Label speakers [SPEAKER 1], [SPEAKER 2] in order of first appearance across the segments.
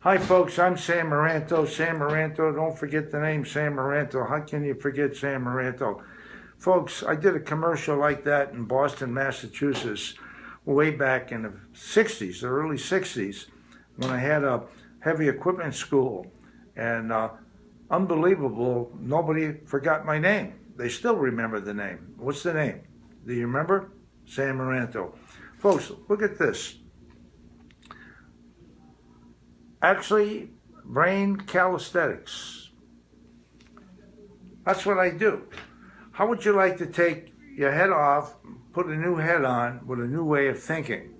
[SPEAKER 1] Hi folks, I'm Sam Maranto. Sam Maranto, don't forget the name Sam Maranto. How can you forget Sam Maranto? Folks, I did a commercial like that in Boston, Massachusetts, way back in the 60s, the early 60s, when I had a heavy equipment school. And unbelievable, nobody forgot my name. They still remember the name. What's the name? Do you remember? Sam Maranto. Folks, look at this. Actually, brain calisthenics. That's what I do. How would you like to take your head off, put a new head on with a new way of thinking?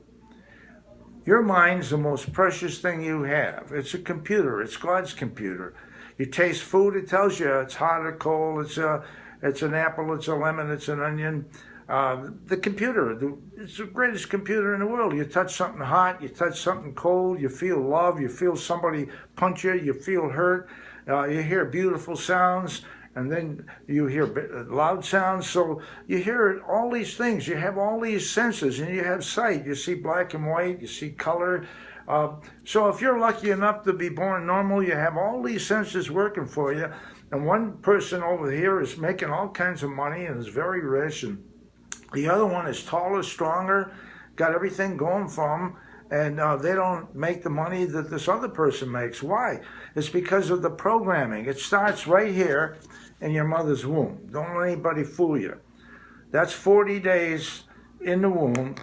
[SPEAKER 1] Your mind's the most precious thing you have. It's a computer. It's God's computer. You taste food, it tells you it's hot or cold. It's an apple, it's a lemon, it's an onion. The computer, it's the greatest computer in the world. You touch something hot, you touch something cold, you feel love, you feel somebody punch you, you feel hurt, you hear beautiful sounds, and then you hear loud sounds. So you hear all these things, you have all these senses, and you have sight. You see black and white, you see color. So if you're lucky enough to be born normal, you have all these senses working for you. And one person over here is making all kinds of money and is very rich, and the other one is taller, stronger, got everything going for them, and they don't make the money that this other person makes. Why? It's because of the programming. It starts right here in your mother's womb. Don't let anybody fool you. That's 40 days in the womb,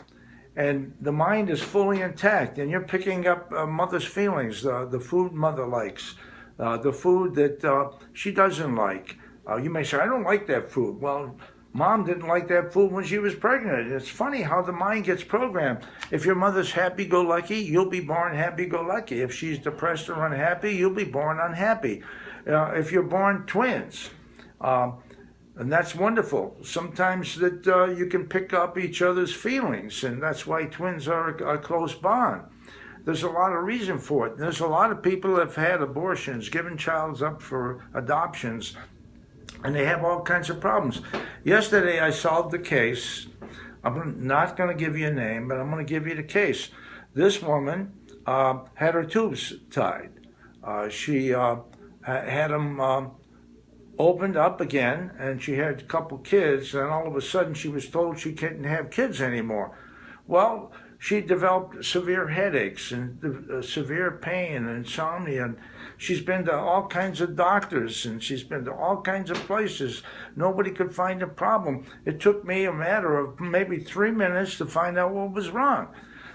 [SPEAKER 1] and the mind is fully intact, and you're picking up mother's feelings, the food mother likes, the food that she doesn't like. You may say, I don't like that food. Well, Mom didn't like that food when she was pregnant. It's funny how the mind gets programmed. If your mother's happy-go-lucky, you'll be born happy-go-lucky. If she's depressed or unhappy, you'll be born unhappy. If you're born twins, and that's wonderful. Sometimes that you can pick up each other's feelings, and that's why twins are a close bond. There's a lot of reason for it. There's a lot of people that have had abortions, given childs up for adoptions, and they have all kinds of problems. Yesterday, I solved the case. I'm not going to give you a name, but I'm going to give you the case. This woman had her tubes tied. She had them opened up again, and she had a couple kids, and all of a sudden she was told she couldn't have kids anymore. Well, she developed severe headaches and severe pain and insomnia, and she's been to all kinds of doctors, and she's been to all kinds of places. Nobody could find a problem. It took me a matter of maybe 3 minutes to find out what was wrong.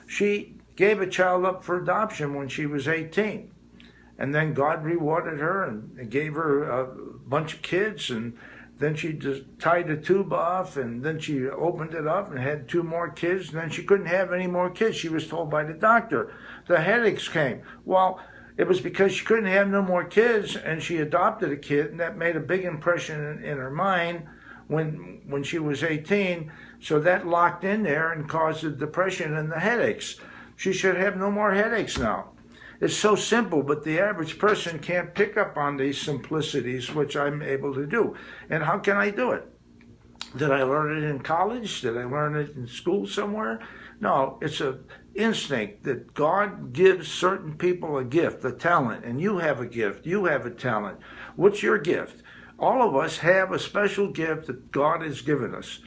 [SPEAKER 1] She gave a child up for adoption when she was 18, and then God rewarded her and gave her a bunch of kids, and then she just tied the tube off, and then she opened it up and had 2 more kids, and then she couldn't have any more kids. She was told by the doctor. The headaches came. Well, it was because she couldn't have no more kids, and she adopted a kid, and that made a big impression in her mind when she was 18. So that locked in there and caused the depression and the headaches. She should have no more headaches now. It's so simple, but the average person can't pick up on these simplicities, which I'm able to do. And how can I do it? Did I learn it in college? Did I learn it in school somewhere? No, it's an instinct that God gives certain people a gift, a talent, and you have a gift, you have a talent. What's your gift? All of us have a special gift that God has given us.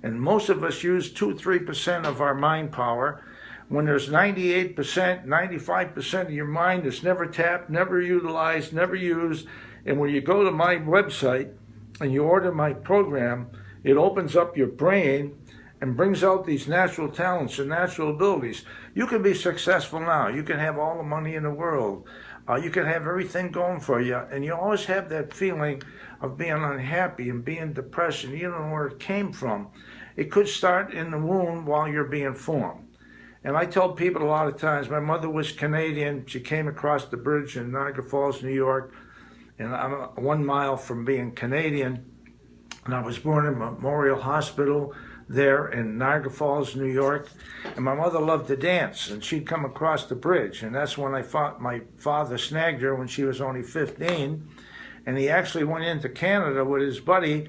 [SPEAKER 1] And most of us use 2-3% of our mind power, when there's 98%, 95% of your mind that's never tapped, never utilized, never used. And when you go to my website and you order my program, it opens up your brain and brings out these natural talents and natural abilities. You can be successful now. You can have all the money in the world. You can have everything going for you. And you always have that feeling of being unhappy and being depressed, and you don't know where it came from. It could start in the womb while you're being formed. And I tell people a lot of times, my mother was Canadian. She came across the bridge in Niagara Falls, New York, and I'm 1 mile from being Canadian. And I was born in Memorial Hospital there in Niagara Falls, New York. And my mother loved to dance, and she'd come across the bridge. And that's when my father snagged her when she was only 15. And he actually went into Canada with his buddy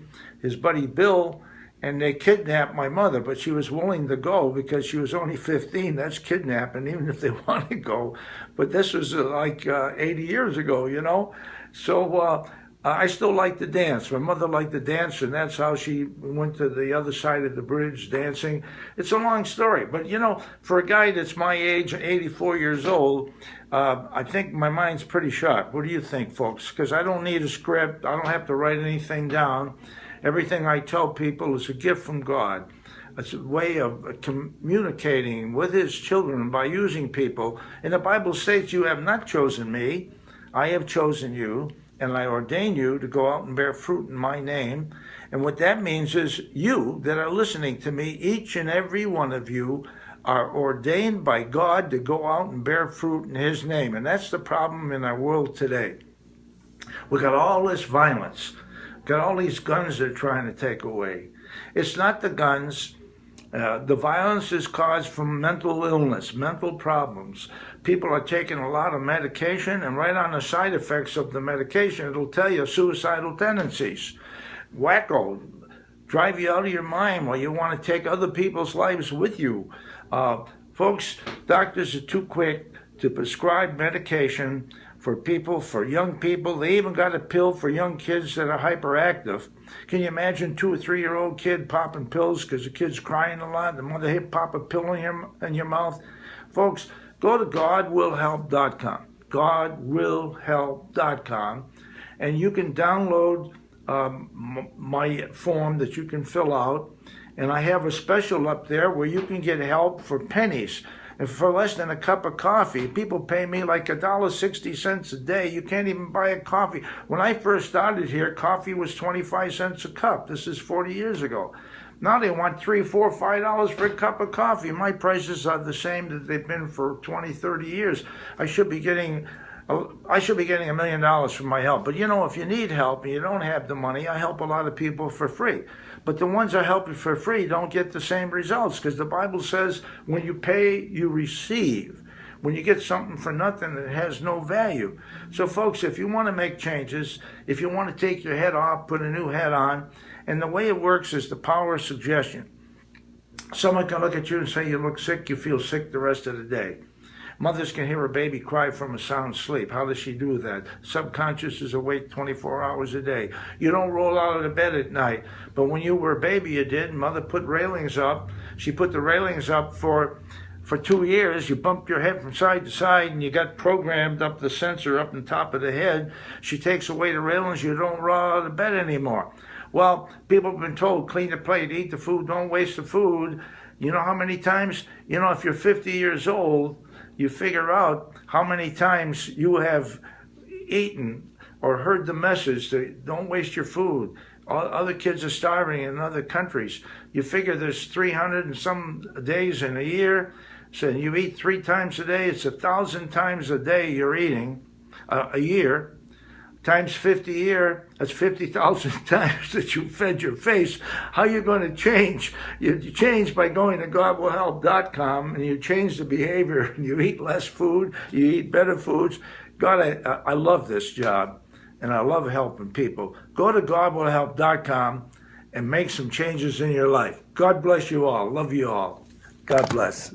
[SPEAKER 1] Bill, and they kidnapped my mother, but she was willing to go because she was only 15. That's kidnapping, even if they want to go. But this was like 80 years ago, you know. So I still like to dance. My mother liked to dance, and that's how she went to the other side of the bridge dancing. It's a long story, but you know, for a guy that's my age, 84 years old, I think my mind's pretty sharp. What do you think, folks? Because I don't need a script. I don't have to write anything down. Everything I tell people is a gift from God. It's a way of communicating with his children by using people. And the Bible states, you have not chosen me, I have chosen you, and I ordain you to go out and bear fruit in my name. And what that means is you that are listening to me, each and every one of you, are ordained by God to go out and bear fruit in his name. And that's the problem in our world today. We got all this violence. Got all these guns they're trying to take away. It's not the guns. The violence is caused from mental illness, mental problems. People are taking a lot of medication, and right on the side effects of the medication, it'll tell you suicidal tendencies. Wacko, drive you out of your mind while you want to take other people's lives with you. Folks, doctors are too quick to prescribe medication for people, for young people. They even got a pill for young kids that are hyperactive. Can you imagine 2 or 3 year old kid popping pills because the kid's crying a lot? The mother hit pop a pill in your mouth. Folks, go to godwillhelp.com. Godwillhelp.com, and you can download my form that you can fill out. And I have a special up there where you can get help for pennies. And for less than a cup of coffee, people pay me like $1.60 a day. You can't even buy a coffee. When I first started here, coffee was 25 cents a cup. This is 40 years ago. Now they want $3, $4, $5 for a cup of coffee. My prices are the same that they've been for 20, 30 years. I should be getting $1 million from my help. But you know, if you need help and you don't have the money, I help a lot of people for free. But the ones I help you for free don't get the same results, because the Bible says when you pay, you receive. When you get something for nothing, it has no value. So folks, if you want to make changes, if you want to take your head off, put a new head on, and the way it works is the power of suggestion. Someone can look at you and say you look sick, you feel sick the rest of the day. Mothers can hear a baby cry from a sound sleep. How does she do that? Subconscious is awake 24 hours a day. You don't roll out of the bed at night. But when you were a baby, you did. Mother put railings up. She put the railings up for 2 years. You bumped your head from side to side, and you got programmed up the sensor up on top of the head. She takes away the railings. You don't roll out of bed anymore. Well, people have been told, clean the plate, eat the food, don't waste the food. You know how many times, if you're 50 years old, you figure out how many times you have eaten or heard the message that don't waste your food. Other kids are starving in other countries. You figure there's 300 and some days in a year. So you eat 3 times a day. It's 1,000 times a day you're eating a year. Times 50 a year, that's 50,000 times that you fed your face. How are you going to change? You change by going to godwillhelp.com, and you change the behavior, and you eat less food, you eat better foods. God, I love this job, and I love helping people. Go to godwillhelp.com and make some changes in your life. God bless you all. Love you all. God bless.